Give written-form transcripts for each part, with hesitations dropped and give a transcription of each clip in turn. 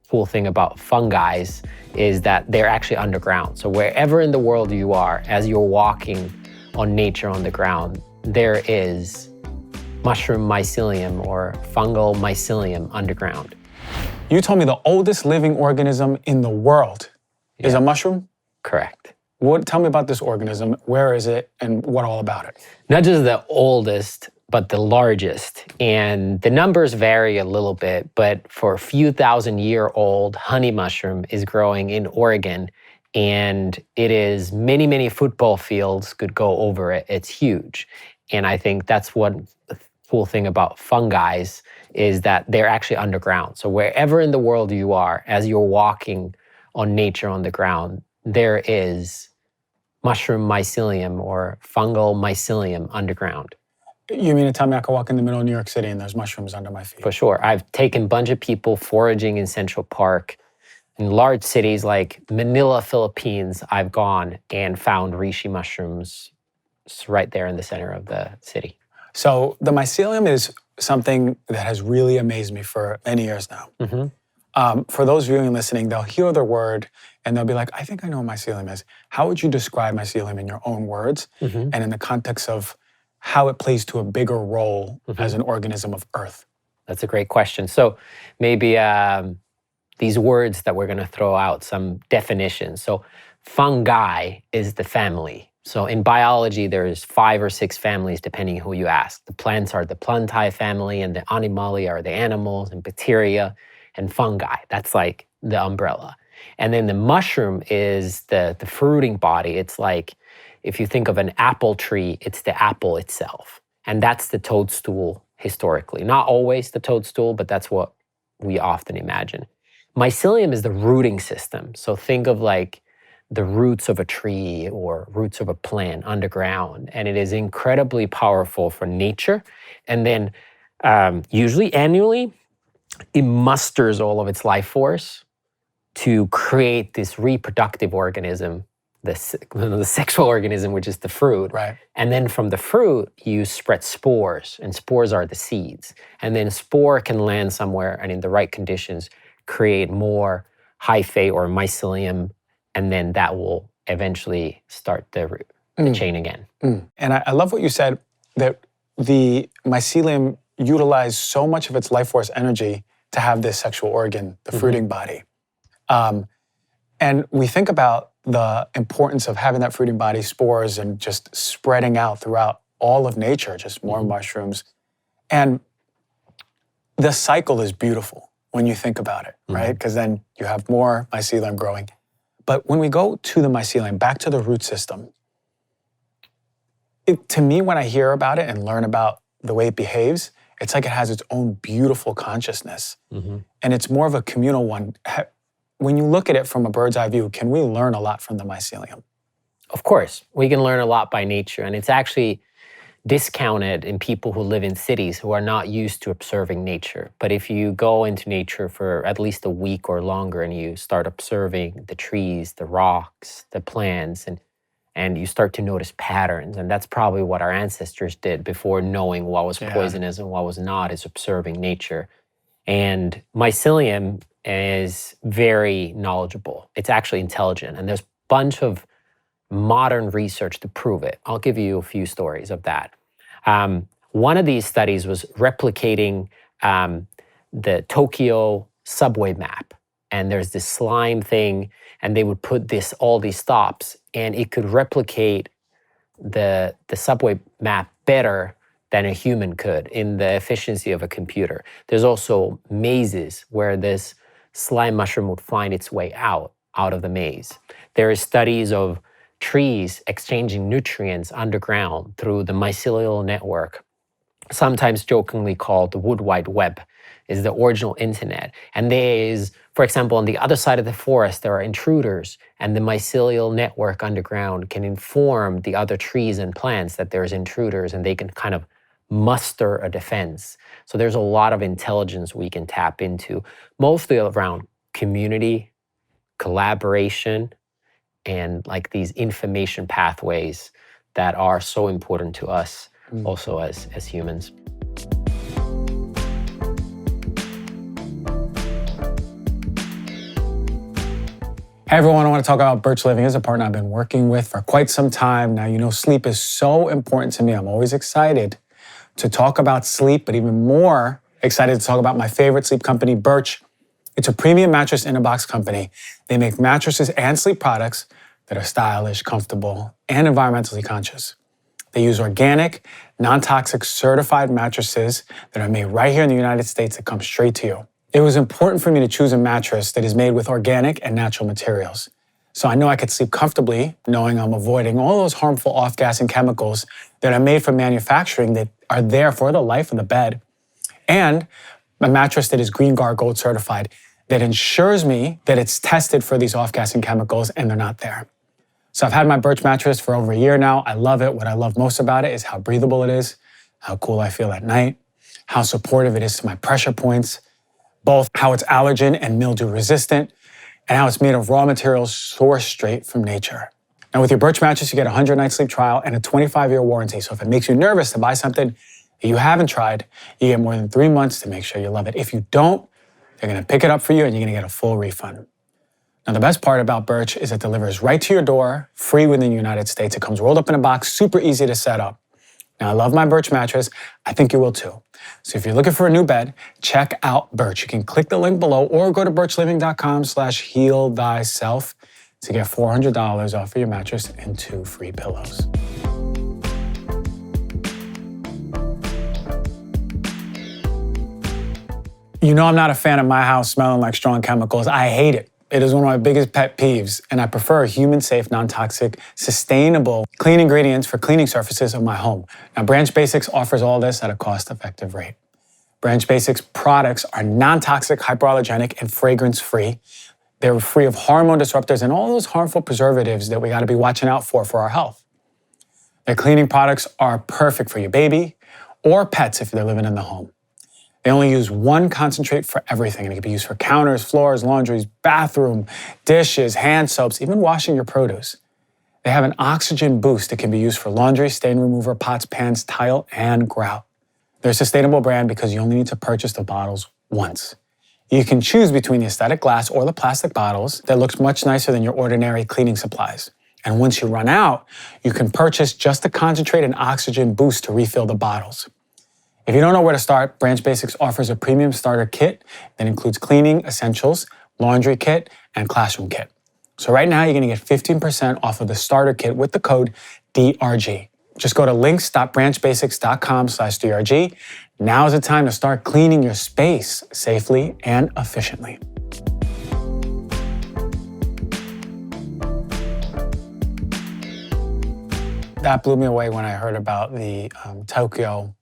cool thing about fungi is that they're actually underground. So wherever in the world you are, as you're walking on nature on the ground, there is mushroom mycelium or fungal mycelium underground. You told me the oldest living organism in the world is a mushroom? Correct. Tell me about this organism. Where is it and what all about it? Not just the oldest, but the largest. And the numbers vary a little bit, but for a few thousand-year-old honey mushroom is growing in Oregon, and it is many, many football fields could go over it. It's huge. And I think that's one cool thing about fungi is that they're actually underground. So wherever in the world you are, as you're walking on nature on the ground, there is mushroom mycelium or fungal mycelium underground. You mean to tell me I can walk in the middle of New York City and there's mushrooms under my feet? For sure. I've taken a bunch of people foraging in Central Park. In large cities like Manila, Philippines, I've gone and found reishi mushrooms right there in the center of the city. So the mycelium is something that has really amazed me for many years now. For those viewing and listening, they'll hear the word and they'll be like, I think I know what mycelium is. How would you describe mycelium in your own words and in the context of how it plays to a bigger role as an organism of Earth? That's a great question. So maybe these words that we're going to throw out, some definitions. So fungi is the family. So in biology, there's 5 or 6 families, depending who you ask. The plants are the Plantae family, and the Animalia are the animals, and bacteria, and fungi. That's like the umbrella. And then the mushroom is the fruiting body. It's like, if you think of an apple tree, it's the apple itself. And that's the toadstool historically. Not always the toadstool, but that's what we often imagine. Mycelium is the rooting system. So think of like the roots of a tree or roots of a plant underground. And it is incredibly powerful for nature. And then usually annually, it musters all of its life force to create this reproductive organism, the sexual organism, which is the fruit. Right. And then from the fruit, you spread spores, and spores are the seeds. And then spore can land somewhere and in the right conditions, create more hyphae or mycelium, and then that will eventually start the chain again. And I love what you said, that the mycelium utilized so much of its life force energy to have this sexual organ, the fruiting body. And we think about the importance of having that fruiting body, spores, and just spreading out throughout all of nature, just more mushrooms. And the cycle is beautiful when you think about it, right? Because then you have more mycelium growing. But when we go to the mycelium, back to the root system, to me, when I hear about it and learn about the way it behaves, it's like it has its own beautiful consciousness. And it's more of a communal one. When you look at it from a bird's eye view, can we learn a lot from the mycelium? Of course, we can learn a lot by nature. And it's actually discounted in people who live in cities who are not used to observing nature. But if you go into nature for at least a week or longer and you start observing the trees, the rocks, the plants, and you start to notice patterns, and that's probably what our ancestors did before knowing what was poisonous and what was not, is observing nature. And mycelium is very knowledgeable. It's actually intelligent, and there's a bunch of modern research to prove it. I'll give you a few stories of that. One of these studies was replicating the Tokyo subway map. And there's this slime thing, and they would put all these stops, and it could replicate the subway map better than a human could in the efficiency of a computer. There's also mazes where this slime mushroom would find its way out of the maze. There are studies of trees exchanging nutrients underground through the mycelial network, sometimes jokingly called the Wood Wide Web, is the original internet. And there is, for example, on the other side of the forest, there are intruders, and the mycelial network underground can inform the other trees and plants that there's intruders, and they can kind of muster a defense. So there's a lot of intelligence we can tap into, mostly around community, collaboration, and like these information pathways that are so important to us also as humans. Hey everyone, I want to talk about Birch Living. It's a partner I've been working with for quite some time now. You know, sleep is so important to me. I'm always excited to talk about sleep, but even more excited to talk about my favorite sleep company, Birch. It's a premium mattress in a box company. They make mattresses and sleep products that are stylish, comfortable, and environmentally conscious. They use organic, non-toxic certified mattresses that are made right here in the United States that come straight to you. It was important for me to choose a mattress that is made with organic and natural materials. So I know I could sleep comfortably knowing I'm avoiding all those harmful off-gassing chemicals that are made from manufacturing that are there for the life of the bed. And a mattress that is Green Guard Gold certified that ensures me that it's tested for these off-gassing chemicals and they're not there. So I've had my Birch mattress for over a year now. I love it. What I love most about it is how breathable it is, how cool I feel at night, how supportive it is to my pressure points, both how it's allergen and mildew resistant, and how it's made of raw materials sourced straight from nature. Now with your Birch mattress, you get a 100-night sleep trial and a 25-year warranty. So if it makes you nervous to buy something that you haven't tried, you get more than 3 months to make sure you love it. If you don't, they're gonna pick it up for you and you're gonna get a full refund. Now the best part about Birch is it delivers right to your door, free within the United States. It comes rolled up in a box, super easy to set up. Now I love my Birch mattress. I think you will too. So if you're looking for a new bed, check out Birch. You can click the link below or go to birchliving.com/heal thyself to get $400 off of your mattress and 2 free pillows. You know I'm not a fan of my house smelling like strong chemicals. I hate it. It is one of my biggest pet peeves, and I prefer human-safe, non-toxic, sustainable, clean ingredients for cleaning surfaces of my home. Now, Branch Basics offers all this at a cost-effective rate. Branch Basics products are non-toxic, hypoallergenic, and fragrance-free. They're free of hormone disruptors and all those harmful preservatives that we gotta be watching out for our health. Their cleaning products are perfect for your baby or pets if they're living in the home. They only use one concentrate for everything, and it can be used for counters, floors, laundries, bathroom, dishes, hand soaps, even washing your produce. They have an oxygen boost that can be used for laundry, stain remover, pots, pans, tile, and grout. They're a sustainable brand because you only need to purchase the bottles once. You can choose between the aesthetic glass or the plastic bottles that looks much nicer than your ordinary cleaning supplies. And once you run out, you can purchase just the concentrate and oxygen boost to refill the bottles. If you don't know where to start, Branch Basics offers a premium starter kit that includes cleaning essentials, laundry kit, and classroom kit. So right now, you're gonna get 15% off of the starter kit with the code DRG. Just go to links.branchbasics.com/DRG. Now is the time to start cleaning your space safely and efficiently. That blew me away when I heard about the Tokyo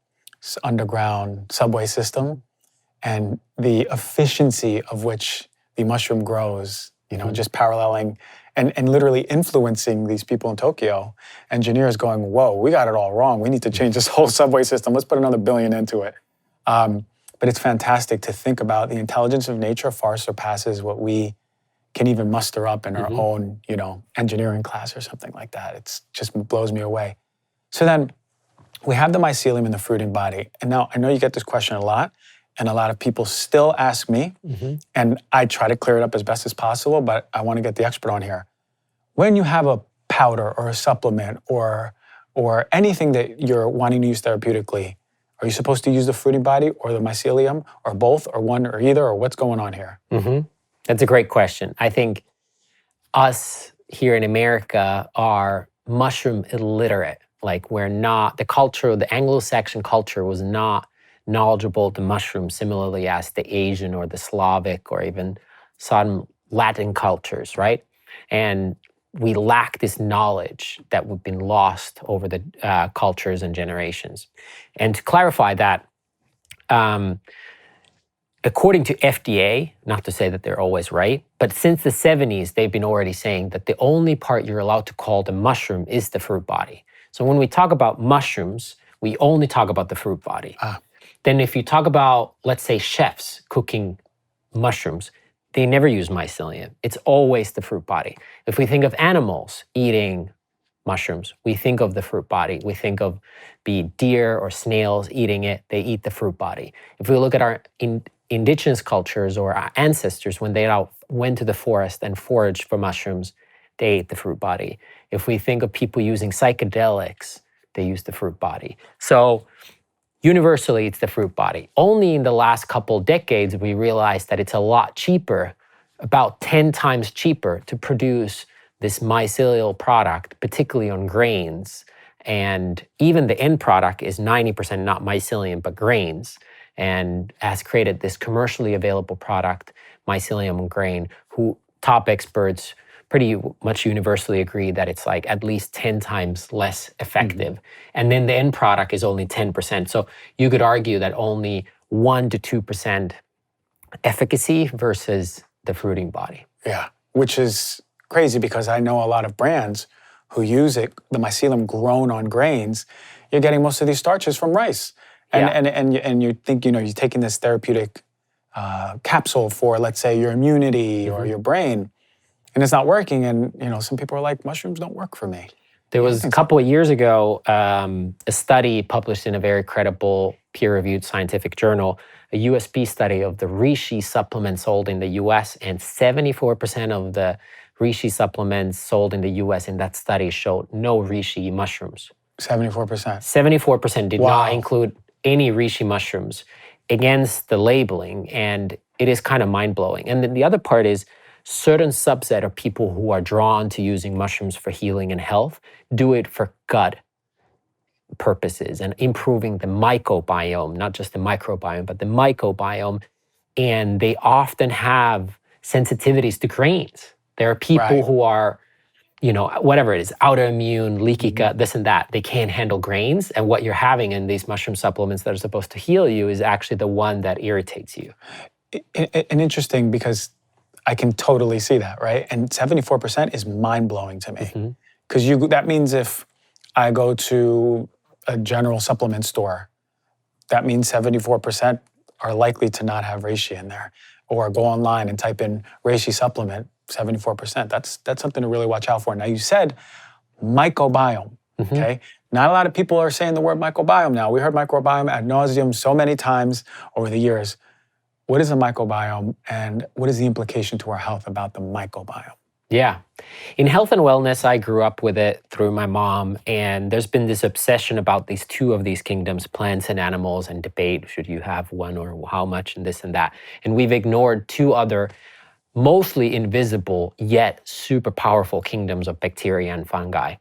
underground subway system and the efficiency of which the mushroom grows, you know, just paralleling and literally influencing these people in Tokyo. Engineers going, whoa, we got it all wrong. We need to change this whole subway system. Let's put another $1 billion into it. But it's fantastic to think about the intelligence of nature far surpasses what we can even muster up in our own, you know, engineering class or something like that. It's just blows me away. So then, we have the mycelium in the fruiting body. And now I know you get this question a lot, and a lot of people still ask me, and I try to clear it up as best as possible, but I want to get the expert on here. When you have a powder or a supplement or anything that you're wanting to use therapeutically, are you supposed to use the fruiting body or the mycelium or both or one or either, or what's going on here? That's a great question. I think us here in America are mushroom illiterate. Like we're not, the culture, the Anglo-Saxon culture was not knowledgeable to mushrooms similarly as the Asian or the Slavic or even some Latin cultures, right? And we lack this knowledge that we've been lost over the cultures and generations. And to clarify that, according to FDA, not to say that they're always right, but since the 70s, they've been already saying that the only part you're allowed to call the mushroom is the fruit body. So when we talk about mushrooms, we only talk about the fruit body. Then if you talk about, let's say, chefs cooking mushrooms, they never use mycelium. It's always the fruit body. If we think of animals eating mushrooms, we think of the fruit body. We think of be deer or snails eating it, they eat the fruit body. If we look at our indigenous cultures or our ancestors, when they went to the forest and foraged for mushrooms, they ate the fruit body. If we think of people using psychedelics, they use the fruit body. So universally, it's the fruit body. Only in the last couple decades, we realized that it's a lot cheaper, about 10 times cheaper to produce this mycelial product, particularly on grains. And even the end product is 90% not mycelium, but grains, and has created this commercially available product, mycelium on grain, who top experts pretty much universally agree that it's like at least 10 times less effective. And then the end product is only 10%. So you could argue that only 1 to 2% efficacy versus the fruiting body. Yeah, which is crazy because I know a lot of brands who use it, the mycelium grown on grains. You're getting most of these starches from rice. And you think, you're taking this therapeutic capsule for, let's say, your immunity or your brain, and it's not working. And, some people are like, mushrooms don't work for me. There was a couple of years ago, a study published in a very credible peer-reviewed scientific journal, a USP study of the reishi supplements sold in the US, and 74% of the reishi supplements sold in the US in that study showed no reishi mushrooms. 74%? 74% did not include any reishi mushrooms against the labeling, and it is kind of mind-blowing. And then the other part is, certain subset of people who are drawn to using mushrooms for healing and health do it for gut purposes and improving the mycobiome, not just the microbiome, but the mycobiome. And they often have sensitivities to grains. There are people who are, whatever it is, autoimmune, leaky gut, this and that. They can't handle grains. And what you're having in these mushroom supplements that are supposed to heal you is actually the one that irritates you. And interesting, because I can totally see that, right? And 74% is mind-blowing to me. Because that means if I go to a general supplement store, that means 74% are likely to not have reishi in there. Or go online and type in reishi supplement, 74%. That's something to really watch out for. Now, you said mycobiome, okay? Not a lot of people are saying the word microbiome now. We heard microbiome ad nauseum so many times over the years. What is a microbiome, and what is the implication to our health about the microbiome? Yeah. In health and wellness, I grew up with it through my mom, and there's been this obsession about these two of these kingdoms, plants and animals, and debate, should you have one or how much, and this and that. And we've ignored two other mostly invisible yet super powerful kingdoms of bacteria and fungi.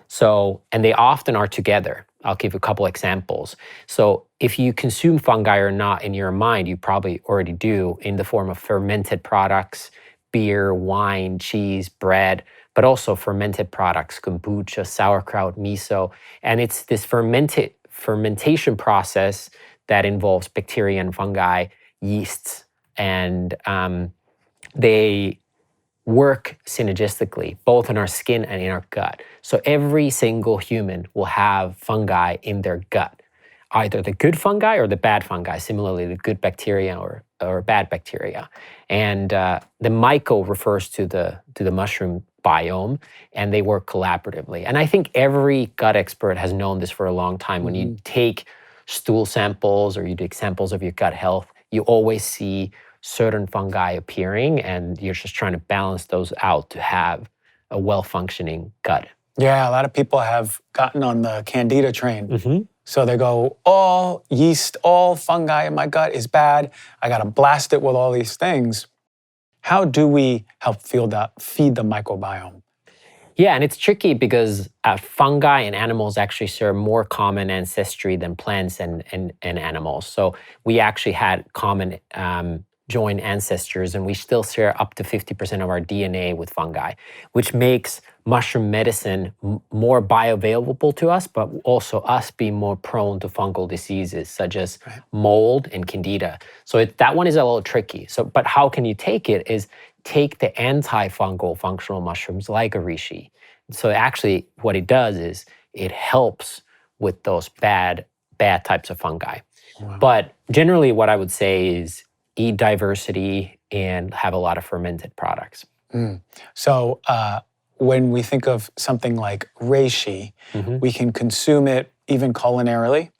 So, and they often are together. I'll give a couple examples. So if you consume fungi or not in your mind, you probably already do in the form of fermented products, beer, wine, cheese, bread, but also fermented products, kombucha, sauerkraut, miso. And it's this fermentation process that involves bacteria and fungi, yeasts, and they work synergistically, both in our skin and in our gut. So every single human will have fungi in their gut, either the good fungi or the bad fungi, similarly the good bacteria or bad bacteria. And the myco refers to the mushroom biome, and they work collaboratively. And I think every gut expert has known this for a long time. When you take stool samples or you take samples of your gut health, you always see certain fungi appearing, and you're just trying to balance those out to have a well-functioning gut. Yeah, a lot of people have gotten on the Candida train. So they go, all yeast, all fungi in my gut is bad. I got to blast it with all these things. How do we help feed the microbiome? Yeah, and it's tricky because fungi and animals actually share more common ancestry than plants and animals. So we actually had common joint ancestors, and we still share up to 50% of our DNA with fungi, which makes mushroom medicine more bioavailable to us, but also us being more prone to fungal diseases such as mold and candida. So that one is a little tricky. So, but how can you take it is take the antifungal functional mushrooms like a reishi. So actually what it does is it helps with those bad types of fungi. Wow. But generally what I would say is eat diversity and have a lot of fermented products. So when we think of something like reishi, we can consume it even culinarily,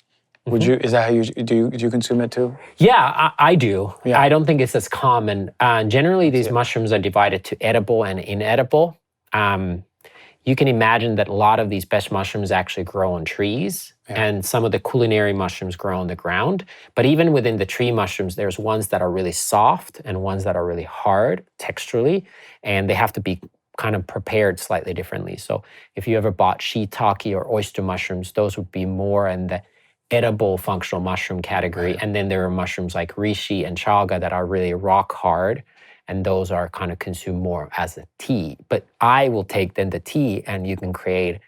Would you? Is that how you do you consume it too? Yeah, I do. Yeah. I don't think it's as common. Generally, these mushrooms are divided to edible and inedible. You can imagine that a lot of these best mushrooms actually grow on trees, and some of the culinary mushrooms grow on the ground. But even within the tree mushrooms, there's ones that are really soft and ones that are really hard texturally, and they have to be kind of prepared slightly differently. So if you ever bought shiitake or oyster mushrooms, those would be more in the edible functional mushroom category. And then there are mushrooms like reishi and chaga that are really rock hard, and those are kind of consumed more as a tea. But I will take then the tea, and you can create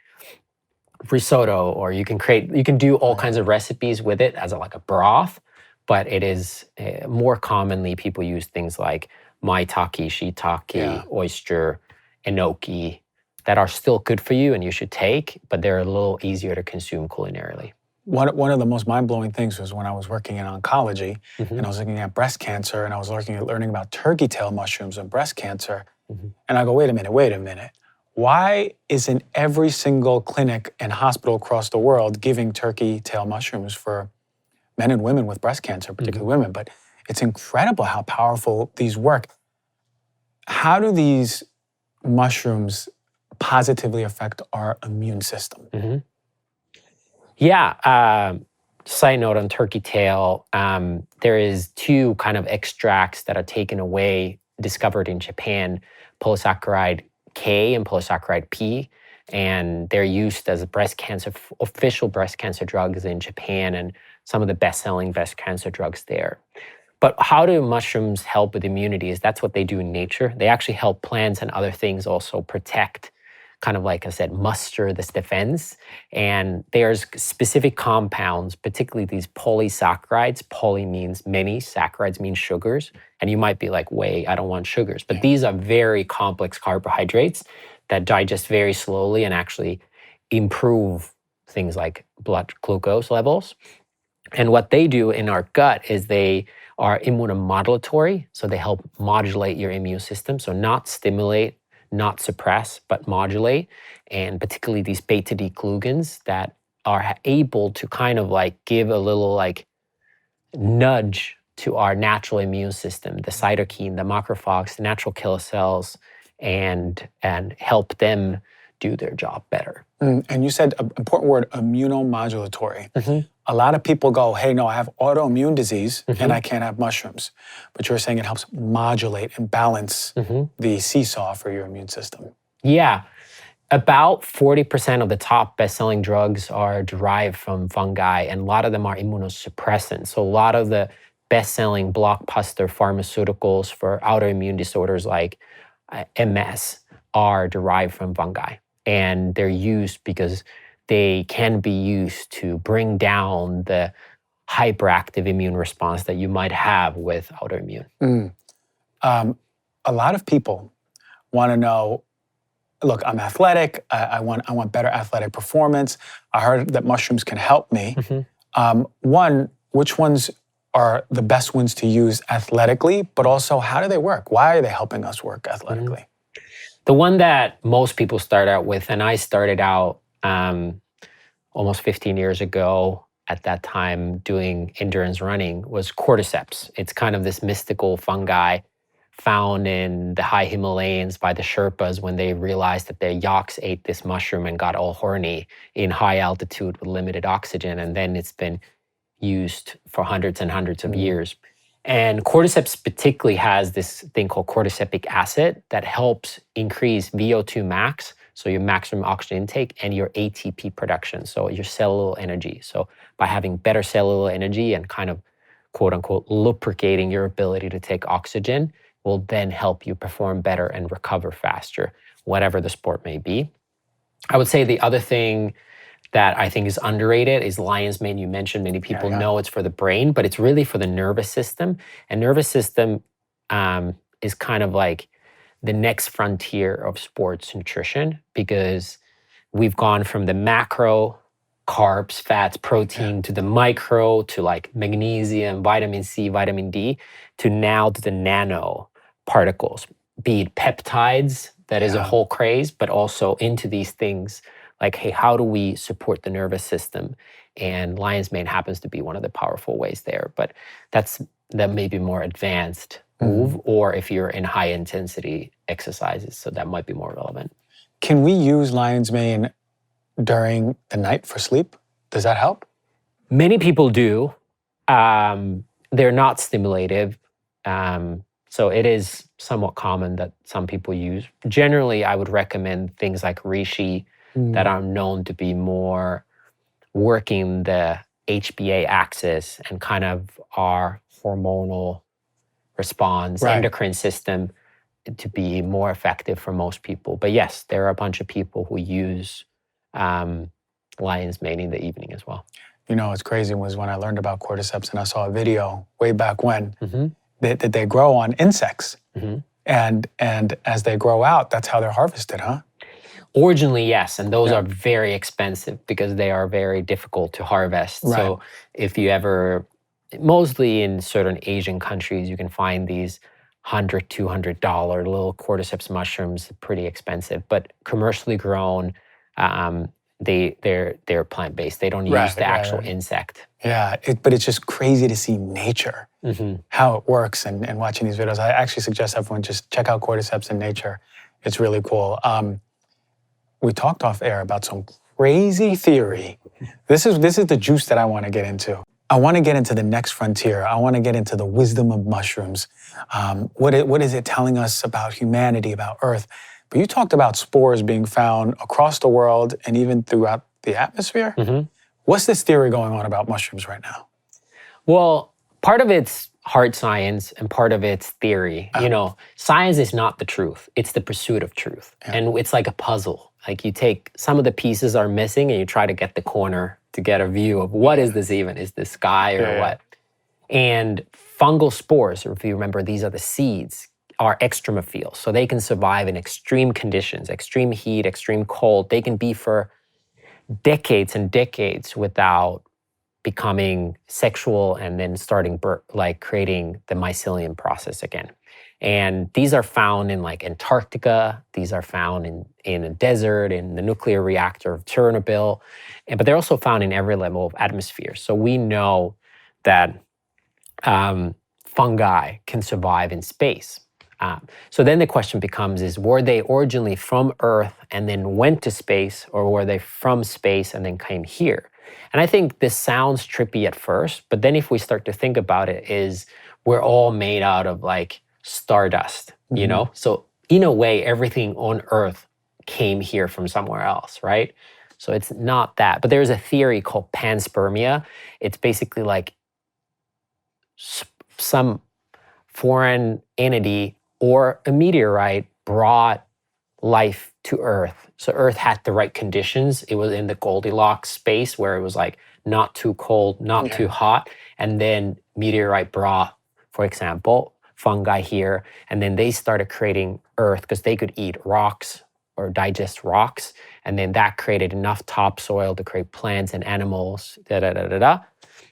risotto, or you can do all kinds of recipes with it as like a broth. But it is more commonly people use things like maitake, shiitake, oyster, enoki that are still good for you and you should take, but they're a little easier to consume culinarily. One of the most mind-blowing things was when I was working in oncology and I was looking at breast cancer and I was learning about turkey tail mushrooms and breast cancer. And I go, wait a minute. Why isn't every single clinic and hospital across the world giving turkey tail mushrooms for men and women with breast cancer, particularly women? But it's incredible how powerful these work. How do these mushrooms positively affect our immune system? Yeah, side note on turkey tail, there is two kind of extracts that are taken away, discovered in Japan, polysaccharide K and polysaccharide P, and they're used as official breast cancer drugs in Japan and some of the best-selling breast cancer drugs there. But how do mushrooms help with immunity? That's what they do in nature. They actually help plants and other things also protect, kind of like I said, muster this defense. And there's specific compounds, particularly these polysaccharides. Poly means many, saccharides mean sugars. And you might be like, wait, I don't want sugars. But these are very complex carbohydrates that digest very slowly and actually improve things like blood glucose levels. And what they do in our gut is they are immunomodulatory. So they help modulate your immune system. So not stimulate, not suppress, but modulate, and particularly these beta-D-glucans that are able to kind of like give a little like nudge to our natural immune system, the cytokine, the macrophages, the natural killer cells, and help them do their job better. And you said an important word, immunomodulatory. A lot of people go, hey, no, I have autoimmune disease and I can't have mushrooms. But you're saying it helps modulate and balance the seesaw for your immune system. Yeah. About 40% of the top best-selling drugs are derived from fungi, and a lot of them are immunosuppressants. So a lot of the best-selling blockbuster pharmaceuticals for autoimmune disorders like MS are derived from fungi. And they're used because they can be used to bring down the hyperactive immune response that you might have with autoimmune. A lot of people want to know, look, I'm athletic. I want better athletic performance. I heard that mushrooms can help me. One, which ones are the best ones to use athletically, but also how do they work? Why are they helping us work athletically? The one that most people start out with, and I started out almost 15 years ago at that time doing endurance running, was cordyceps. It's kind of this mystical fungi found in the high Himalayas by the Sherpas when they realized that their yaks ate this mushroom and got all horny in high altitude with limited oxygen. And then it's been used for hundreds and hundreds of years. And cordyceps particularly has this thing called cordycepic acid that helps increase VO2 max, so your maximum oxygen intake, and your ATP production, so your cellular energy. So by having better cellular energy and kind of quote unquote lubricating your ability to take oxygen will then help you perform better and recover faster, whatever the sport may be. I would say the other thing that I think is underrated is lion's mane. You mentioned many people know it's for the brain, but it's really for the nervous system. And nervous system is kind of like the next frontier of sports nutrition, because we've gone from the macro carbs, fats, protein to the micro, to like magnesium, vitamin C, vitamin D, to now to the nano particles, be it peptides, that is a whole craze, but also into these things like, hey, how do we support the nervous system? And lion's mane happens to be one of the powerful ways there. But that may be more advanced move, or if you're in high intensity exercises, so that might be more relevant. Can we use lion's mane during the night for sleep? Does that help? Many people do. They're not stimulative. So it is somewhat common that some people use. Generally, I would recommend things like reishi that are known to be more working the HPA axis and kind of our hormonal response, endocrine system to be more effective for most people. But yes, there are a bunch of people who use lion's mane in the evening as well. You know, what's crazy was when I learned about cordyceps and I saw a video way back when that they grow on insects. And as they grow out, that's how they're harvested, huh? Originally, yes. And those are very expensive because they are very difficult to harvest. Right. So if you ever, mostly in certain Asian countries, you can find these $100, $200 little cordyceps mushrooms, pretty expensive, but commercially grown, they're plant-based. They don't use the actual insect. Yeah, but it's just crazy to see nature, how it works, and watching these videos. I actually suggest everyone just check out cordyceps in nature. It's really cool. We talked off air about some crazy theory. This is the juice that I want to get into. I want to get into the next frontier. I want to get into the wisdom of mushrooms. What is it telling us about humanity, about Earth? But you talked about spores being found across the world and even throughout the atmosphere. What's this theory going on about mushrooms right now? Well, part of it's hard science and part of it's theory. You know, science is not the truth. It's the pursuit of truth. And it's like a puzzle. Like you take, some of the pieces are missing and you try to get the corner to get a view of what is this even? Is this sky or what? And fungal spores, if you remember, these are the seeds, are extremophile. So they can survive in extreme conditions, extreme heat, extreme cold. They can be for decades and decades without becoming sexual and then starting like creating the mycelium process again. And these are found in like Antarctica. These are found in a desert, in the nuclear reactor of Chernobyl. But they're also found in every level of atmosphere. So we know that fungi can survive in space. So then the question becomes were they originally from Earth and then went to space, or were they from space and then came here? And I think this sounds trippy at first, but then if we start to think about it, we're all made out of like stardust, you know? So in a way, everything on Earth came here from somewhere else, right? So it's not that. But there's a theory called panspermia. It's basically like some foreign entity or a meteorite brought life to Earth. So Earth had the right conditions. It was in the Goldilocks space where it was like not too cold, not too hot. And then meteorite brought, for example, fungi here. And then they started creating Earth because they could eat rocks or digest rocks. And then that created enough topsoil to create plants and animals,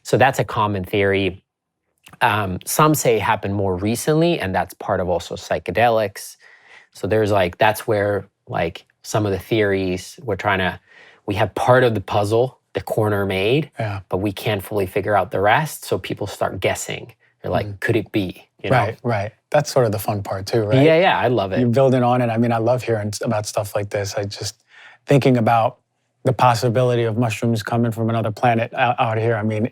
So that's a common theory. Some say it happened more recently, and that's part of also psychedelics. So there's like, that's where like some of the theories we have part of the puzzle, the corner made, but we can't fully figure out the rest. So people start guessing. They're like, could it be? You know? Right. That's sort of the fun part too, right? Yeah, I love it. You're building on it. I mean, I love hearing about stuff like this. I just thinking about the possibility of mushrooms coming from another planet out here. I mean,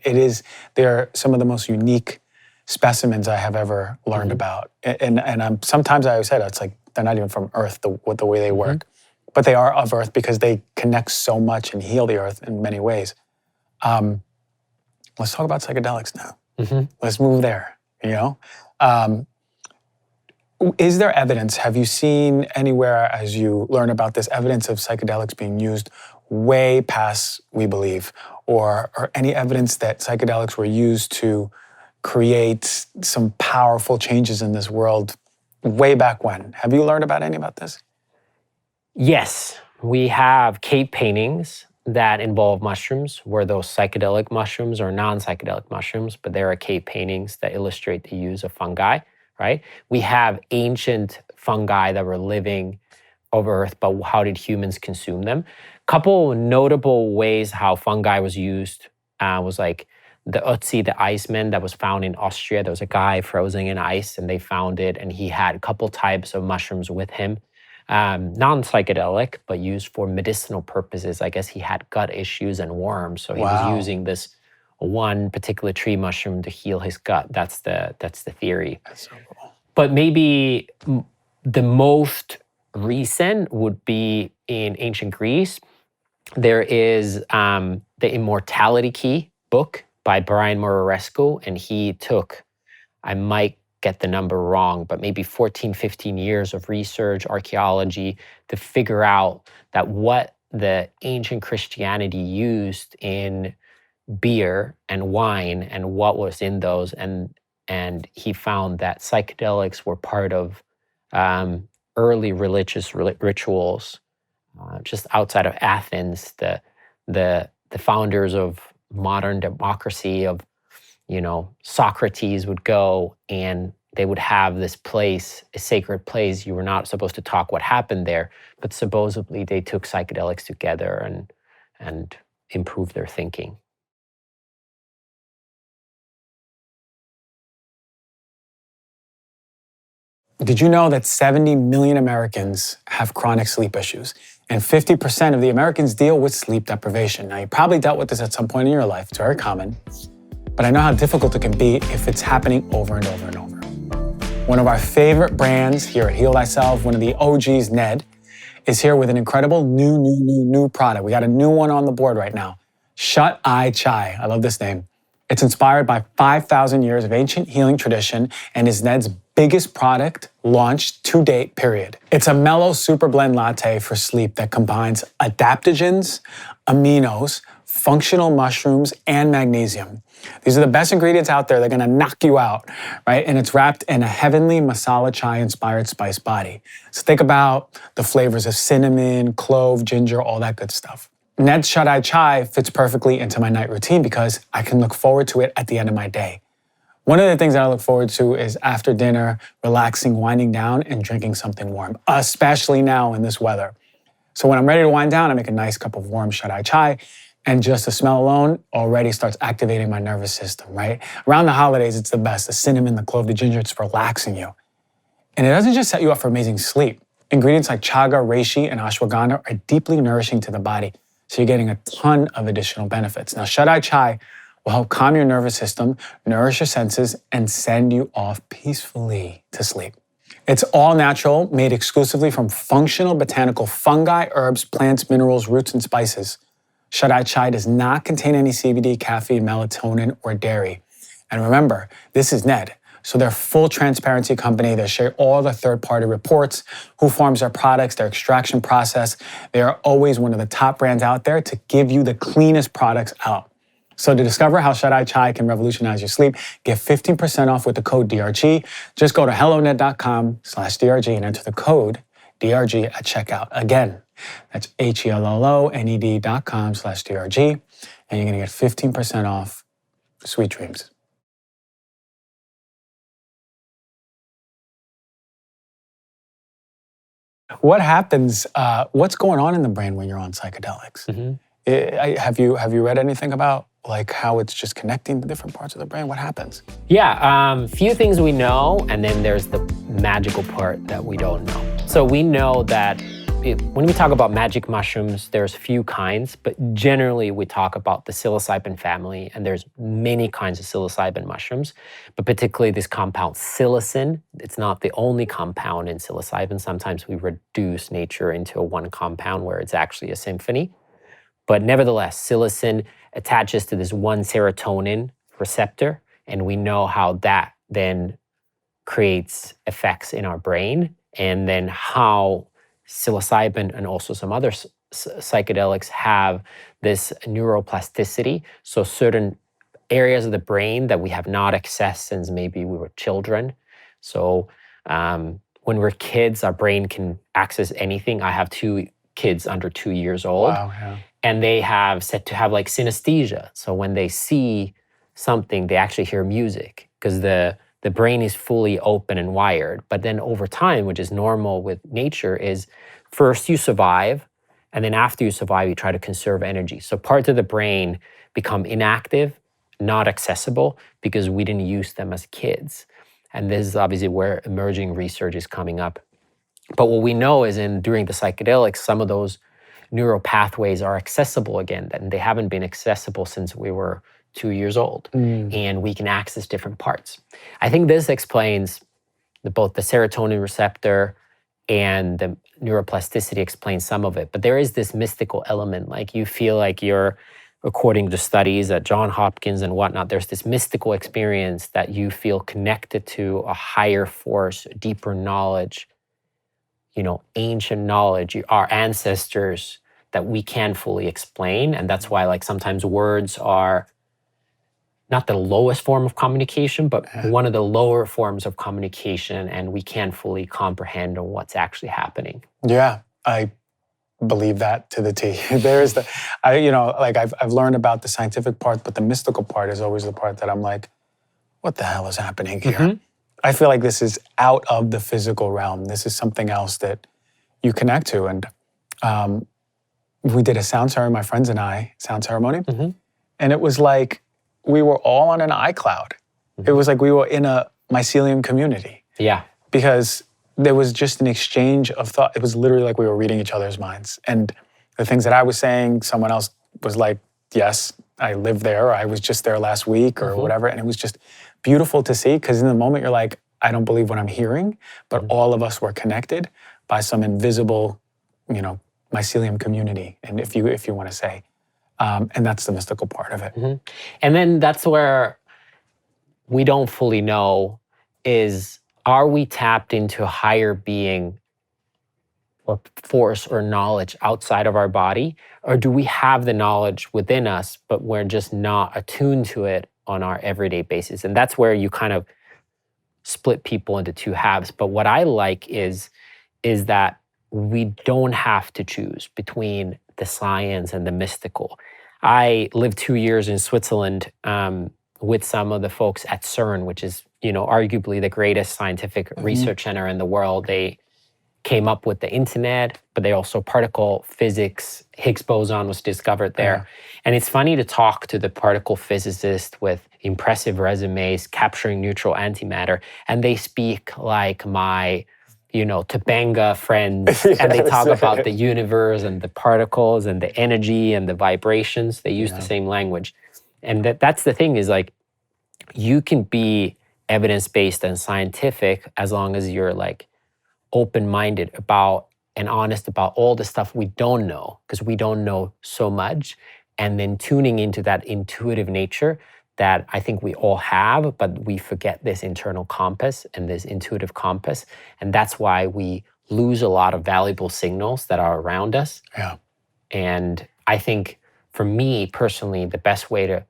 they're some of the most unique specimens I have ever learned about. And sometimes I always said, it's like, they're not even from Earth, the way they work. But they are of Earth because they connect so much and heal the Earth in many ways. Let's talk about psychedelics now. Let's move there, you know? Is there evidence, have you seen anywhere as you learn about this, evidence of psychedelics being used way past we believe? Or any evidence that psychedelics were used to create some powerful changes in this world way back when? Have you learned about any about this? Yes, we have cave paintings that involve mushrooms, where those psychedelic mushrooms or non-psychedelic mushrooms, but there are cave paintings that illustrate the use of fungi, right? We have ancient fungi that were living of Earth, but how did humans consume them? Couple notable ways how fungi was used was like the Ötzi, the Iceman that was found in Austria. There was a guy frozen in ice and they found it, and he had a couple types of mushrooms with him. Non-psychedelic, but used for medicinal purposes. I guess he had gut issues and worms, so he was using this one particular tree mushroom to heal his gut. That's the theory. That's so cool. But maybe the most recent would be in ancient Greece. There is the Immortality Key book by Brian Murarescu, and he took, I might get the number wrong, but maybe 14, 15 years of research, archaeology to figure out that what the ancient Christianity used in beer and wine and what was in those. And he found that psychedelics were part of early religious rituals. Just outside of Athens, the founders of modern democracy of, Socrates would go and they would have this place, a sacred place. You were not supposed to talk what happened there, but supposedly they took psychedelics together and improved their thinking. Did you know that 70 million Americans have chronic sleep issues? And 50% of the Americans deal with sleep deprivation. Now, you probably dealt with this at some point in your life. It's very common. But I know how difficult it can be if it's happening over and over and over. One of our favorite brands here at Heal Thyself, one of the OGs, Ned, is here with an incredible new product. We got a new one on the board right now. Shut Eye Chai. I love this name. It's inspired by 5,000 years of ancient healing tradition and is Ned's biggest product launched to date, period. It's a mellow super blend latte for sleep that combines adaptogens, aminos, functional mushrooms, and magnesium. These are the best ingredients out there. They're gonna knock you out, right? And it's wrapped in a heavenly masala chai-inspired spice body. So think about the flavors of cinnamon, clove, ginger, all that good stuff. Ned's Shut Eye Chai fits perfectly into my night routine because I can look forward to it at the end of my day. One of the things that I look forward to is after dinner, relaxing, winding down, and drinking something warm, especially now in this weather. So when I'm ready to wind down, I make a nice cup of warm Shut Eye Chai, and just the smell alone already starts activating my nervous system, right? Around the holidays, it's the best. The cinnamon, the clove, the ginger, it's relaxing you. And it doesn't just set you up for amazing sleep. Ingredients like chaga, reishi, and ashwagandha are deeply nourishing to the body, so you're getting a ton of additional benefits. Now, Shut Eye Chai will help calm your nervous system, nourish your senses, and send you off peacefully to sleep. It's all natural, made exclusively from functional botanical fungi, herbs, plants, minerals, roots, and spices. Shut Eye Chai does not contain any CBD, caffeine, melatonin, or dairy. And remember, this is Ned. So they're full transparency company. They share all the third-party reports, who farms their products, their extraction process. They are always one of the top brands out there to give you the cleanest products out. So to discover how Shut Eye Chai can revolutionize your sleep, get 15% off with the code DRG. Just go to helloned.com/DRG and enter the code DRG at checkout. Again, that's HELLONED.com/DRG, and you're gonna get 15% off. Sweet dreams. What happens, what's going on in the brain when you're on psychedelics? Have you read anything about like how it's just connecting to different parts of the brain? What happens? Yeah, few things we know, and then there's the magical part that we don't know. So we know that when we talk about magic mushrooms, there's few kinds, but generally we talk about the psilocybin family, and there's many kinds of psilocybin mushrooms, but particularly this compound psilocin. It's not the only compound in psilocybin. Sometimes we reduce nature into a one compound where it's actually a symphony. But nevertheless, psilocin attaches to this one serotonin receptor, and we know how that then creates effects in our brain, and then how psilocybin and also some other psychedelics have this neuroplasticity. So certain areas of the brain that we have not accessed since maybe we were children. So when we're kids, our brain can access anything. I have two kids under 2 years old. Wow, yeah. And they have said to have like synesthesia. So when they see something, they actually hear music because the the brain is fully open and wired. But then over time, which is normal with nature, is first you survive, and then after you survive, you try to conserve energy. So parts of the brain become inactive, not accessible, because we didn't use them as kids. And this is obviously where emerging research is coming up. But what we know is during the psychedelics, some of those neural pathways are accessible again, and they haven't been accessible since we were 2 years old, and we can access different parts. I think this explains both the serotonin receptor and the neuroplasticity explains some of it. But there is this mystical element, like you feel like you're, according to studies at Johns Hopkins and whatnot, there's this mystical experience that you feel connected to a higher force, deeper knowledge, ancient knowledge, our ancestors that we can't fully explain. And that's why like sometimes words are not the lowest form of communication, but one of the lower forms of communication, and we can't fully comprehend on what's actually happening. Yeah, I believe that to the T. There is I've learned about the scientific part, but the mystical part is always the part that I'm like, what the hell is happening here? I feel like this is out of the physical realm. This is something else that you connect to. And we did a sound ceremony, my friends and I, and it was like we were all on an iCloud. It was like we were in a mycelium community. Yeah. Because there was just an exchange of thought. It was literally like we were reading each other's minds. And the things that I was saying, someone else was like, yes, I live there, or I was just there last week, or whatever. And it was just beautiful to see, because in the moment you're like, I don't believe what I'm hearing, but all of us were connected by some invisible, mycelium community, and if you want to say. And that's the mystical part of it. And then that's where we don't fully know is, are we tapped into a higher being or force or knowledge outside of our body? Or do we have the knowledge within us, but we're just not attuned to it on our everyday basis? And that's where you kind of split people into two halves. But what I like is that we don't have to choose between the science and the mystical. I lived 2 years in Switzerland with some of the folks at CERN, which is, arguably the greatest scientific research center in the world. They came up with the internet, but they also particle physics, Higgs boson was discovered there. And it's funny to talk to the particle physicist with impressive resumes, capturing neutral antimatter, and they speak like my Topanga friends, and they talk about the universe and the particles and the energy and the vibrations. They use the same language. And that's the thing, is like, you can be evidence-based and scientific as long as you're like open-minded about and honest about all the stuff we don't know, because we don't know so much, and then tuning into that intuitive nature that I think we all have, but we forget this internal compass and this intuitive compass. And that's why we lose a lot of valuable signals that are around us. Yeah. And I think for me personally, the best way to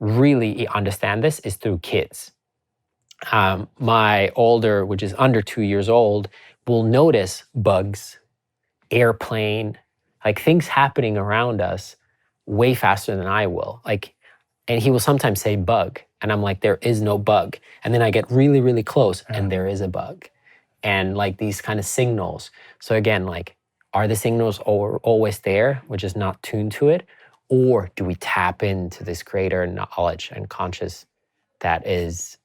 really understand this is through kids. My older, which is under 2 years old, will notice bugs, airplane, like things happening around us way faster than I will. And he will sometimes say bug, and I'm like, there is no bug. And then I get really, really close, and there is a bug. And like these kind of signals. So again, like, are the signals always there? We're just not tuned to it? Or do we tap into this greater knowledge and conscious that is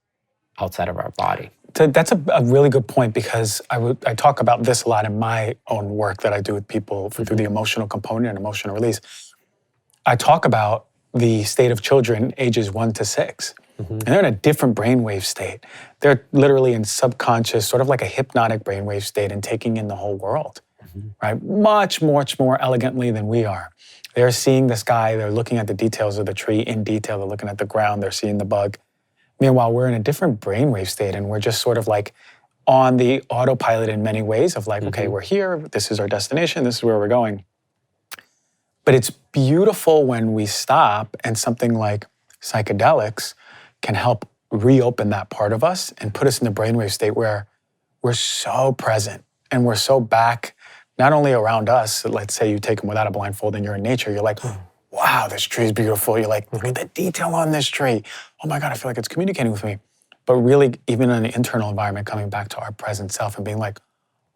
outside of our body? So that's a really good point, because I talk about this a lot in my own work that I do with people through the emotional component and emotional release. I talk about the state of children ages 1 to 6. And they're in a different brainwave state. They're literally in subconscious, sort of like a hypnotic brainwave state, and taking in the whole world, right? Much, much more elegantly than we are. They're seeing the sky, they're looking at the details of the tree in detail, they're looking at the ground, they're seeing the bug. Meanwhile, we're in a different brainwave state, and we're just sort of like on the autopilot in many ways of like, okay, we're here, this is our destination, this is where we're going. But it's beautiful when we stop, and something like psychedelics can help reopen that part of us and put us in the brainwave state where we're so present and we're so back, not only around us. Let's say you take them without a blindfold and you're in nature, you're like, wow, this tree is beautiful. You're like, look at the detail on this tree. Oh my God, I feel like it's communicating with me. but really even in the internal environment, coming back to our present self and being like,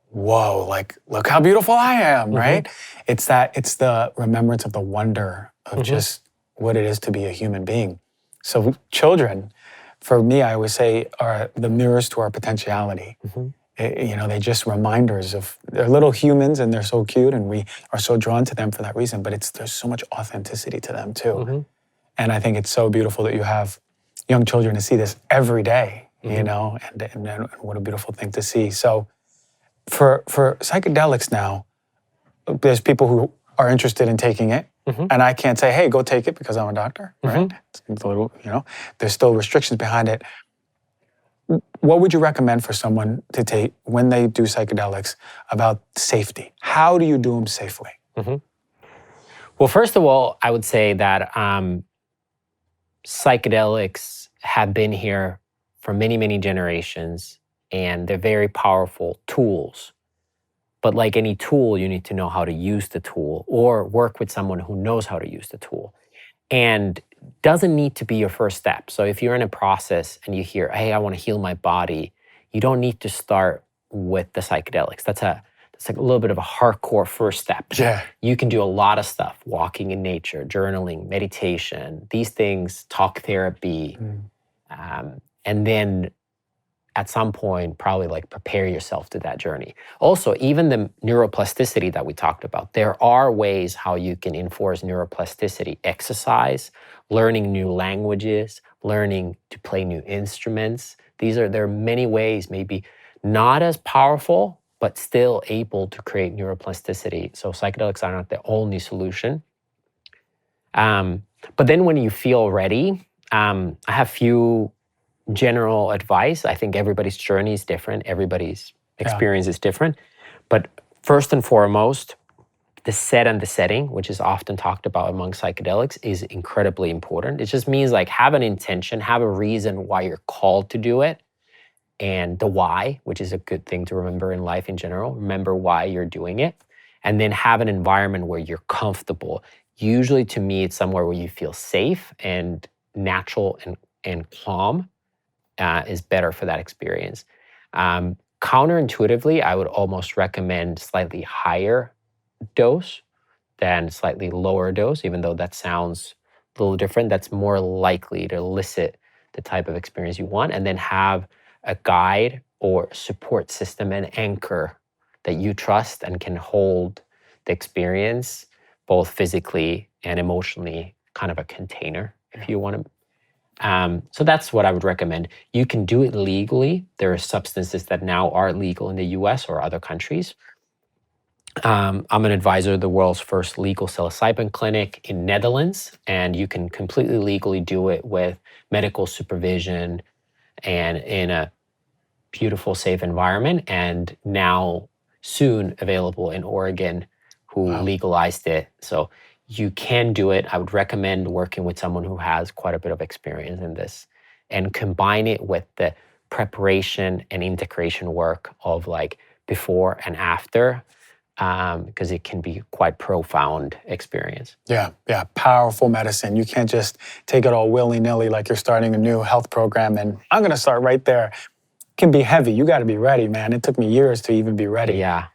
whoa, like, look how beautiful I am, right? It's the remembrance of the wonder of just what it is to be a human being. So children, for me, I always say, are the mirrors to our potentiality. They're just reminders of, they're little humans and they're so cute and we are so drawn to them for that reason, but there's so much authenticity to them too. And I think it's so beautiful that you have young children to see this every day, and what a beautiful thing to see. So for psychedelics now, there's people who are interested in taking it, and I can't say, hey, go take it because I'm a doctor, right? It's a little, there's still restrictions behind it. What would you recommend for someone to take when they do psychedelics about safety? How do you do them safely? Well, first of all, I would say that psychedelics have been here for many, many generations, and they're very powerful tools. But like any tool, you need to know how to use the tool or work with someone who knows how to use the tool. And doesn't need to be your first step. So if you're in a process and you hear, hey, I want to heal my body, you don't need to start with the psychedelics. That's like a little bit of a hardcore first step. Yeah. You can do a lot of stuff, walking in nature, journaling, meditation, these things, talk therapy. And then at some point, probably like prepare yourself to that journey. Also, even the neuroplasticity that we talked about, there are ways how you can enforce neuroplasticity. Exercise, learning new languages, learning to play new instruments. There are many ways, maybe not as powerful, but still able to create neuroplasticity. So psychedelics are not the only solution. But then when you feel ready, I have few general advice. I think everybody's journey is different. Everybody's experience is different. But first and foremost, the set and the setting, which is often talked about among psychedelics, is incredibly important. It just means like have an intention, have a reason why you're called to do it, and the why, which is a good thing to remember in life in general. Remember why you're doing it, and then have an environment where you're comfortable. Usually to me, it's somewhere where you feel safe and natural and calm. Is better for that experience. Counterintuitively, I would almost recommend slightly higher dose than slightly lower dose, even though that sounds a little different. That's more likely to elicit the type of experience you want, and then have a guide or support system and anchor that you trust and can hold the experience, both physically and emotionally, kind of a container, if you want to. So that's what I would recommend. You can do it legally. There are substances that now are legal in the US or other countries. I'm an advisor of the world's first legal psilocybin clinic in Netherlands, and you can completely legally do it with medical supervision and in a beautiful, safe environment, and now soon available in Oregon, who legalized it. So you can do it. I would recommend working with someone who has quite a bit of experience in this, and combine it with the preparation and integration work of like before and after, because it can be quite profound experience. Yeah, powerful medicine. You can't just take it all willy-nilly like you're starting a new health program and I'm going to start right there. It can be heavy. You got to be ready, man. It took me years to even be ready. Yeah.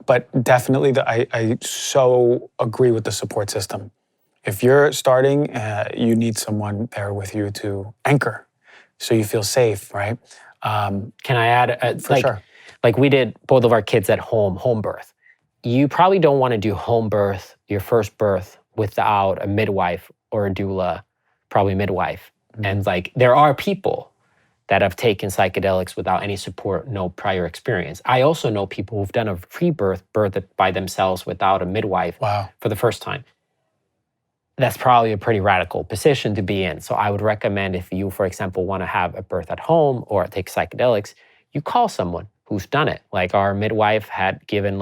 But definitely, I so agree with the support system. If you're starting, you need someone there with you to anchor, so you feel safe, right? Can I add? For sure. Like we did both of our kids at home, home birth. You probably don't want to do home birth, your first birth, without a midwife or a doula, probably midwife. And like there are people that have taken psychedelics without any support, no prior experience. I also know people who've done a pre-birth, birthed by themselves without a midwife for the first time. That's probably a pretty radical position to be in. So I would recommend if you, for example, want to have a birth at home or take psychedelics, you call someone who's done it. Like our midwife had given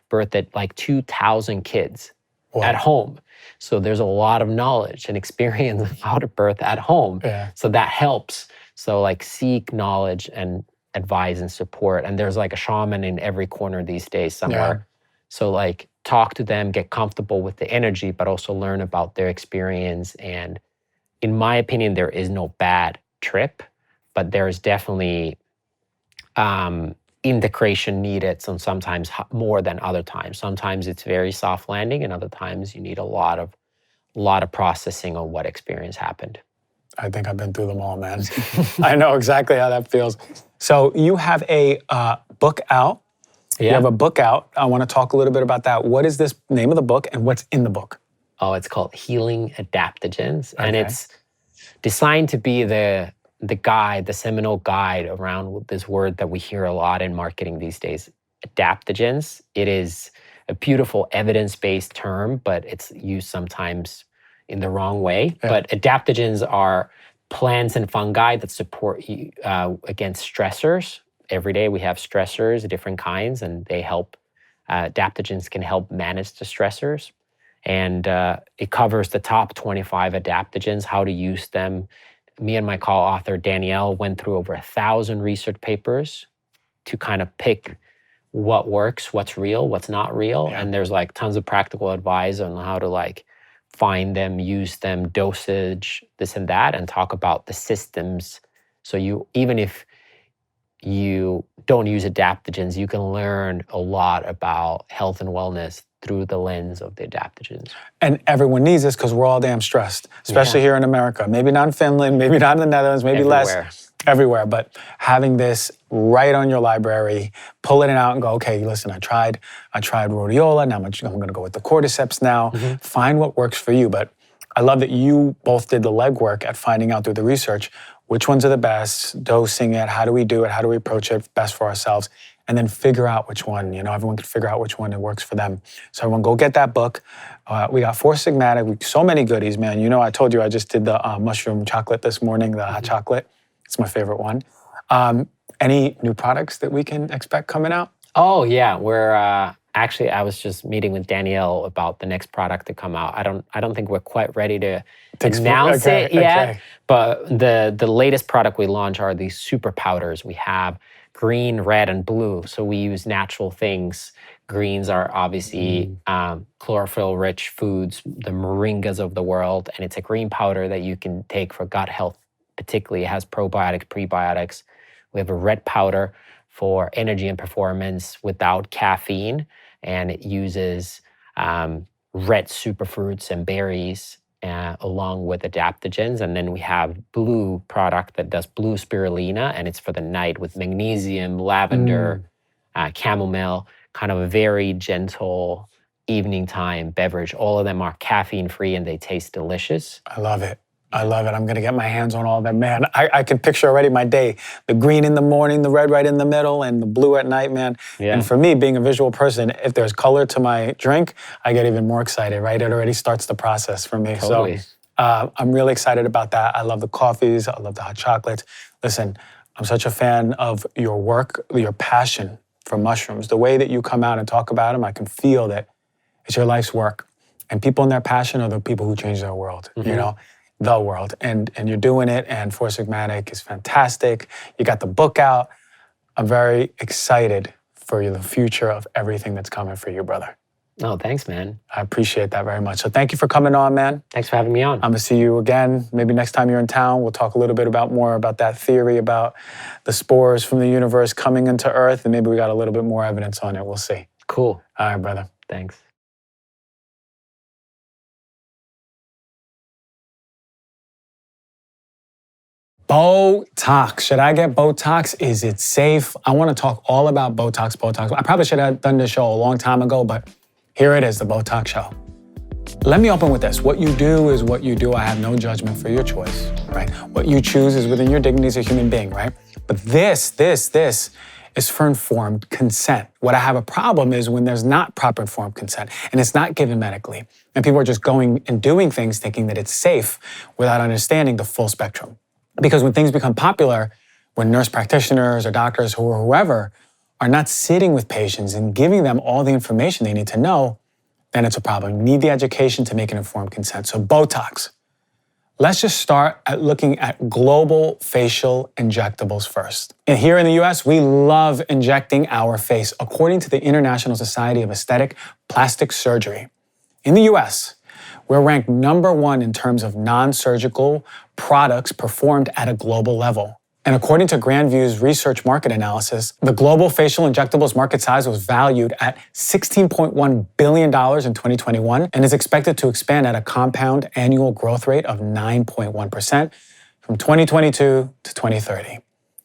birth at 2,000 kids at home. So there's a lot of knowledge and experience of how to birth at home. Yeah. So that helps. So seek knowledge and advice and support. And there's a shaman in every corner these days somewhere. Yeah. So talk to them, get comfortable with the energy, but also learn about their experience. And in my opinion, there is no bad trip but there is definitely integration needed, sometimes more than other times. Sometimes it's very soft landing, and other times you need a lot of processing on what experience happened. I think I've been through them all, man. I know exactly how that feels. So you have a book out. Yeah. You have a book out. I want to talk a little bit about that. What is this name of the book and what's in the book? Oh, it's called Healing Adaptogens. Okay. And it's designed to be the guide, the seminal guide around this word that we hear a lot in marketing these days, adaptogens. It is a beautiful evidence-based term, but it's used sometimes in the wrong way. Yeah. But adaptogens are plants and fungi that support you against stressors. Every day we have stressors, different kinds, and they help. Adaptogens can help manage the stressors. And it covers the top 25 adaptogens, how to use them. Me and my co-author, Danielle, went through over 1,000 research papers to kind of pick what works, what's real, what's not real. Yeah. And there's like tons of practical advice on how to like find them, use them, dosage, this and that, and talk about the systems. So you, even if you don't use adaptogens, you can learn a lot about health and wellness through the lens of the adaptogens. And everyone needs this because we're all damn stressed, especially here in America. Maybe not in Finland, maybe not in the Netherlands, maybe less. Everywhere. But having this right on your library, pulling it out and go, okay, listen, I tried rhodiola, now I'm going to go with the cordyceps now. Mm-hmm. Find what works for you. But I love that you both did the legwork at finding out through the research which ones are the best, dosing it, how do we do it, how do we approach it best for ourselves, and then figure out which one, everyone can figure out which one it works for them. So everyone go get that book. We got 4 Sigmatic, so many goodies, man. I told you I just did the mushroom chocolate this morning, the hot chocolate. It's my favorite one. Any new products that we can expect coming out? Oh yeah, we're actually, I was just meeting with Danielle about the next product to come out. I don't think we're quite ready to announce it yet, but the latest product we launch are these super powders. We have green, red, and blue. So we use natural things. Greens are obviously chlorophyll-rich foods, the moringas of the world, and it's a green powder that you can take for gut health. Particularly, it has probiotics, prebiotics. We have a red powder for energy and performance without caffeine, and it uses red superfruits and berries along with adaptogens. And then we have blue product that does blue spirulina, and it's for the night with magnesium, lavender, chamomile, kind of a very gentle evening time beverage. All of them are caffeine free and they taste delicious. I love it. I love it. I'm going to get my hands on all of them, man. I can picture already my day. The green in the morning, the red right in the middle, and the blue at night, man. Yeah. And for me, being a visual person, if there's color to my drink, I get even more excited, right? It already starts the process for me. Totally. So I'm really excited about that. I love the coffees. I love the hot chocolates. Listen, I'm such a fan of your work, your passion for mushrooms. The way that you come out and talk about them, I can feel that it's your life's work. And people in their passion are the people who change their world, the world, and you're doing it, and 4 Sigmatic is fantastic. You got the book out. I'm very excited for the future of everything that's coming for you, brother. Oh, thanks, man. I appreciate that very much. So thank you for coming on, man. Thanks for having me on. I'm gonna see you again. Maybe next time you're in town, we'll talk a little bit more about that theory about the spores from the universe coming into Earth, and maybe we got a little bit more evidence on it. We'll see. Cool. All right, brother. Thanks. Botox. Should I get Botox? Is it safe? I want to talk all about Botox. I probably should have done this show a long time ago, but here it is, the Botox show. Let me open with this. What you do is what you do. I have no judgment for your choice, right? What you choose is within your dignity as a human being, right? But this is for informed consent. What I have a problem is when there's not proper informed consent and it's not given medically, and people are just going and doing things thinking that it's safe without understanding the full spectrum. Because when things become popular, when nurse practitioners or doctors or whoever are not sitting with patients and giving them all the information they need to know, then it's a problem. You need the education to make an informed consent. So Botox. Let's just start at looking at global facial injectables first. And here in the US, we love injecting our face. According to the International Society of Aesthetic Plastic Surgery, in the US, we're ranked #1 in terms of non-surgical products performed at a global level. And according to Grandview's research market analysis, the global facial injectables market size was valued at $16.1 billion in 2021 and is expected to expand at a compound annual growth rate of 9.1% from 2022 to 2030.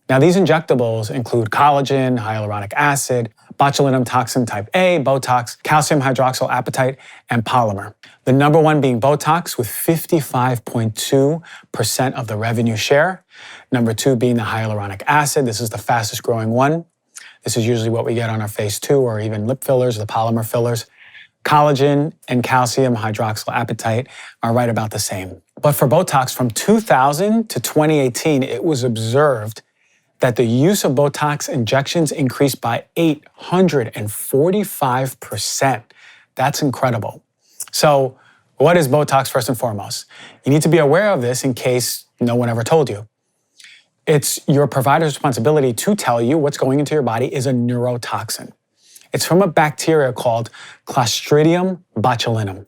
Now, these injectables include collagen, hyaluronic acid, botulinum toxin type A, Botox, calcium hydroxyapatite, and polymer. The number one being Botox with 55.2% of the revenue share. Number two being the hyaluronic acid. This is the fastest growing one. This is usually what we get on our face too, or even lip fillers, the polymer fillers. Collagen and calcium hydroxyapatite are right about the same. But for Botox, from 2000 to 2018, it was observed that the use of Botox injections increased by 845%. That's incredible. So what is Botox first and foremost? You need to be aware of this in case no one ever told you. It's your provider's responsibility to tell you what's going into your body is a neurotoxin. It's from a bacteria called Clostridium botulinum.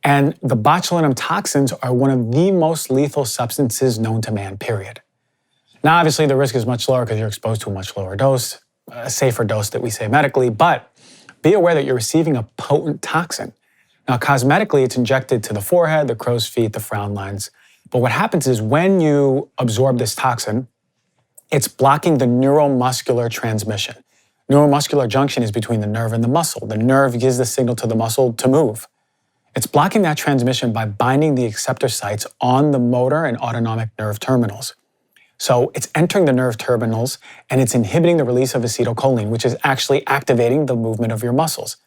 And the botulinum toxins are one of the most lethal substances known to man, period. Now, obviously, the risk is much lower because you're exposed to a much lower dose, a safer dose that we say medically, but be aware that you're receiving a potent toxin. Now, cosmetically, it's injected to the forehead, the crow's feet, the frown lines. But what happens is when you absorb this toxin, it's blocking the neuromuscular transmission. Neuromuscular junction is between the nerve and the muscle. The nerve gives the signal to the muscle to move. It's blocking that transmission by binding the acceptor sites on the motor and autonomic nerve terminals. So it's entering the nerve terminals and it's inhibiting the release of acetylcholine, which is actually activating the movement of your muscles.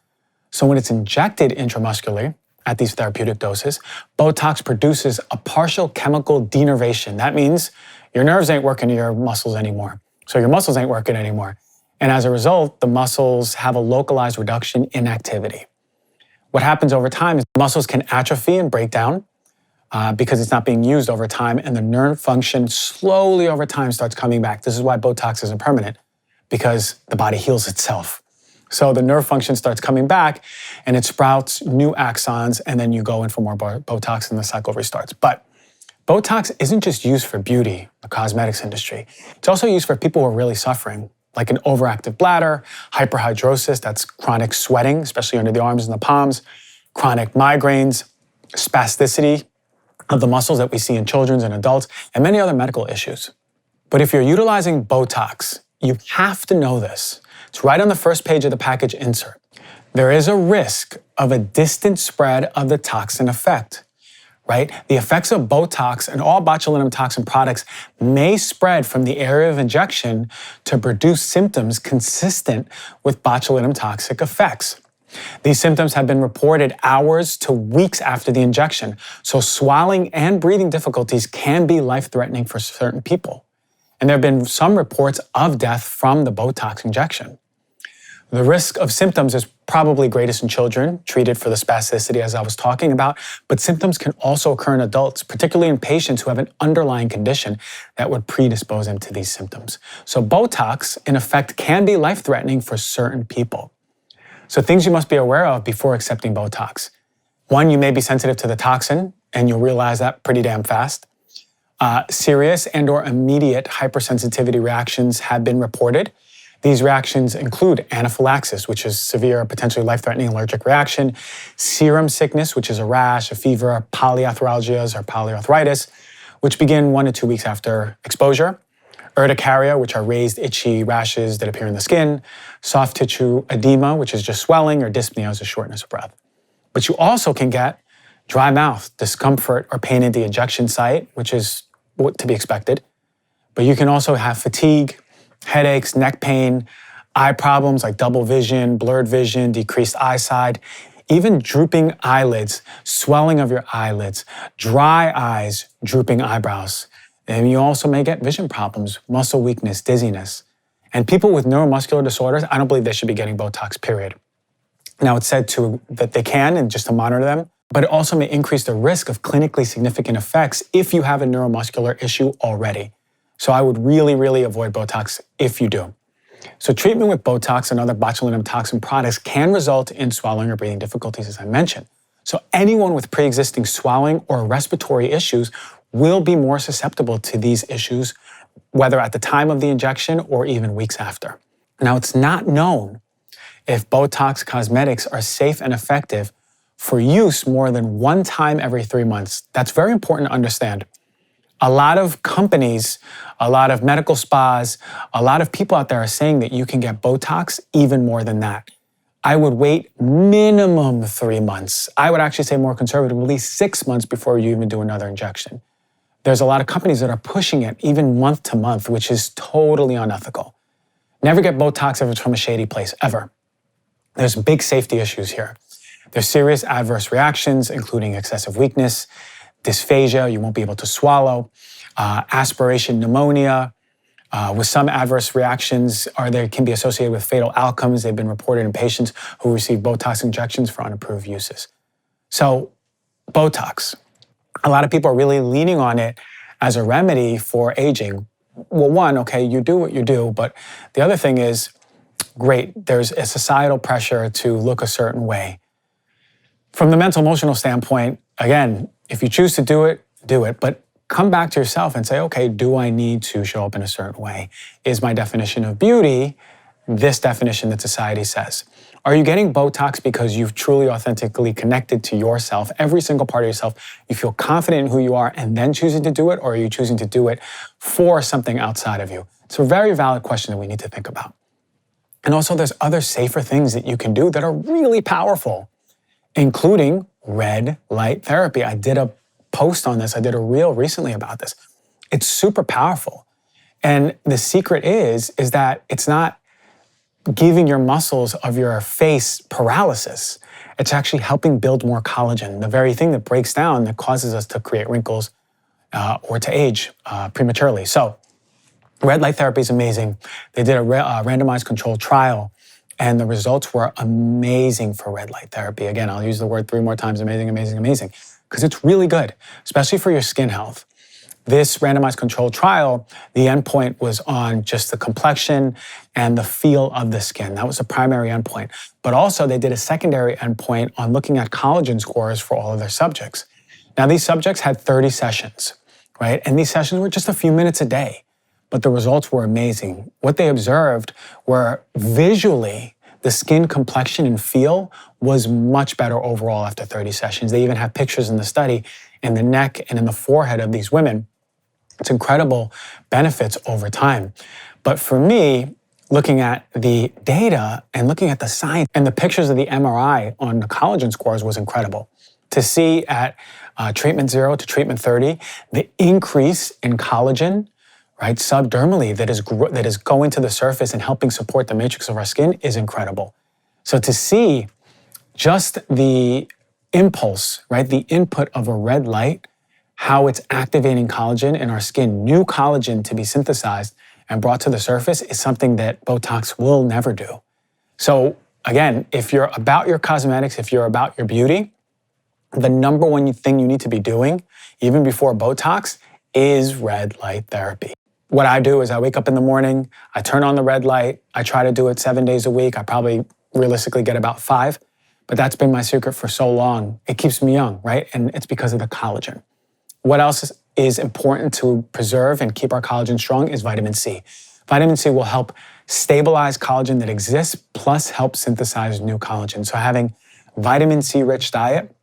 So when it's injected intramuscularly at these therapeutic doses, Botox produces a partial chemical denervation. That means your nerves ain't working to your muscles anymore. So your muscles ain't working anymore. And as a result, the muscles have a localized reduction in activity. What happens over time is muscles can atrophy and break down because it's not being used over time, and the nerve function slowly over time starts coming back. This is why Botox isn't permanent, because the body heals itself. So the nerve function starts coming back and it sprouts new axons, and then you go in for more Botox and the cycle restarts. But Botox isn't just used for beauty, the cosmetics industry. It's also used for people who are really suffering, like an overactive bladder, hyperhidrosis, that's chronic sweating, especially under the arms and the palms, chronic migraines, spasticity of the muscles that we see in children and adults, and many other medical issues. But if you're utilizing Botox, you have to know this. It's right on the first page of the package insert. There is a risk of a distant spread of the toxin effect, right? The effects of Botox and all botulinum toxin products may spread from the area of injection to produce symptoms consistent with botulinum toxic effects. These symptoms have been reported hours to weeks after the injection, so swallowing and breathing difficulties can be life-threatening for certain people. And there have been some reports of death from the Botox injection. The risk of symptoms is probably greatest in children, treated for the spasticity as I was talking about, but symptoms can also occur in adults, particularly in patients who have an underlying condition that would predispose them to these symptoms. So Botox, in effect, can be life-threatening for certain people. So things you must be aware of before accepting Botox. One, you may be sensitive to the toxin, and you'll realize that pretty damn fast. Serious and/or immediate hypersensitivity reactions have been reported. These reactions include anaphylaxis, which is severe, potentially life-threatening allergic reaction, serum sickness, which is a rash, a fever, polyarthralgias or polyarthritis, which begin 1 to 2 weeks after exposure, urticaria, which are raised, itchy rashes that appear in the skin, soft tissue edema, which is just swelling, or dyspnea, is a shortness of breath. But you also can get dry mouth, discomfort, or pain at the injection site, which is what to be expected. But you can also have fatigue, headaches, neck pain, eye problems like double vision, blurred vision, decreased eyesight, even drooping eyelids, swelling of your eyelids, dry eyes, drooping eyebrows. And you also may get vision problems, muscle weakness, dizziness. And people with neuromuscular disorders, I don't believe they should be getting Botox, period. Now, it's said that they can, and just to monitor them, but it also may increase the risk of clinically significant effects if you have a neuromuscular issue already. So I would really, really avoid Botox if you do. So treatment with Botox and other botulinum toxin products can result in swallowing or breathing difficulties, as I mentioned. So anyone with pre-existing swallowing or respiratory issues will be more susceptible to these issues whether at the time of the injection or even weeks after. Now, it's not known if Botox cosmetics are safe and effective for use more than one time every 3 months. That's very important to understand. A lot of companies, a lot of medical spas, a lot of people out there are saying that you can get Botox even more than that. I would wait minimum 3 months. I would actually say more conservatively 6 months before you even do another injection. There's a lot of companies that are pushing it even month to month, which is totally unethical. Never get Botox if it's from a shady place, ever. There's big safety issues here. There's serious adverse reactions, including excessive weakness, dysphagia, you won't be able to swallow, aspiration pneumonia, with some adverse reactions they can be associated with fatal outcomes. They've been reported in patients who receive Botox injections for unapproved uses. So Botox, a lot of people are really leaning on it as a remedy for aging. Well, one, okay, you do what you do, but the other thing is, great, there's a societal pressure to look a certain way. From the mental emotional standpoint, again, if you choose to do it, but come back to yourself and say, okay, do I need to show up in a certain way? Is my definition of beauty this definition that society says? Are you getting Botox because you've truly authentically connected to yourself, every single part of yourself? You feel confident in who you are and then choosing to do it, or are you choosing to do it for something outside of you? It's a very valid question that we need to think about. And also there's other safer things that you can do that are really powerful, including red light therapy. I did a post on this. I did a reel recently about this. It's super powerful. And the secret is that it's not giving your muscles of your face paralysis. It's actually helping build more collagen, the very thing that breaks down that causes us to create wrinkles or to age prematurely. So red light therapy is amazing. They did a randomized controlled trial, and the results were amazing for red light therapy. Again, I'll use the word 3 more times, amazing, amazing, amazing, because it's really good, especially for your skin health. This randomized controlled trial, the endpoint was on just the complexion and the feel of the skin. That was the primary endpoint. But also they did a secondary endpoint on looking at collagen scores for all of their subjects. Now these subjects had 30 sessions, right? And these sessions were just a few minutes a day. But the results were amazing. What they observed were visually, the skin complexion and feel was much better overall after 30 sessions. They even have pictures in the study in the neck and in the forehead of these women. It's incredible benefits over time. But for me, looking at the data and looking at the science and the pictures of the MRI on the collagen scores was incredible. To see at treatment 0 to treatment 30, the increase in collagen, right, subdermally that is going to the surface and helping support the matrix of our skin is incredible. So to see just the impulse, right, the input of a red light, how it's activating collagen in our skin, new collagen to be synthesized and brought to the surface is something that Botox will never do. So again, if you're about your cosmetics, if you're about your beauty, the number one thing you need to be doing, even before Botox, is red light therapy. What I do is I wake up in the morning, I turn on the red light, I try to do it 7 days a week. I probably realistically get about 5, but that's been my secret for so long. It keeps me young, right? And it's because of the collagen. What else is important to preserve and keep our collagen strong is vitamin C. Vitamin C will help stabilize collagen that exists, plus help synthesize new collagen. So having vitamin C rich diet,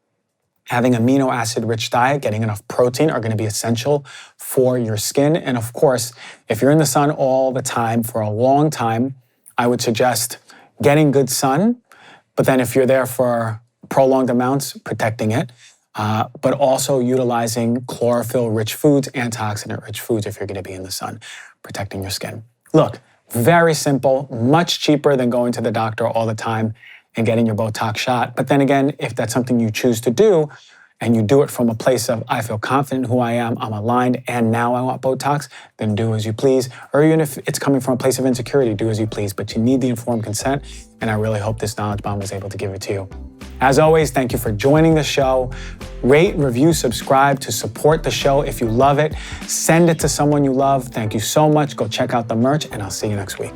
having amino acid rich diet, getting enough protein are going to be essential for your skin. And of course, if you're in the sun all the time for a long time, I would suggest getting good sun. But then if you're there for prolonged amounts, protecting it. But also utilizing chlorophyll-rich foods, antioxidant-rich foods if you're going to be in the sun, protecting your skin. Look, very simple, much cheaper than going to the doctor all the time and getting your Botox shot. But then again, if that's something you choose to do, and you do it from a place of, I feel confident in who I am, I'm aligned, and now I want Botox, then do as you please. Or even if it's coming from a place of insecurity, do as you please. But you need the informed consent, and I really hope this knowledge bomb was able to give it to you. As always, thank you for joining the show. Rate, review, subscribe to support the show if you love it. Send it to someone you love. Thank you so much. Go check out the merch, and I'll see you next week.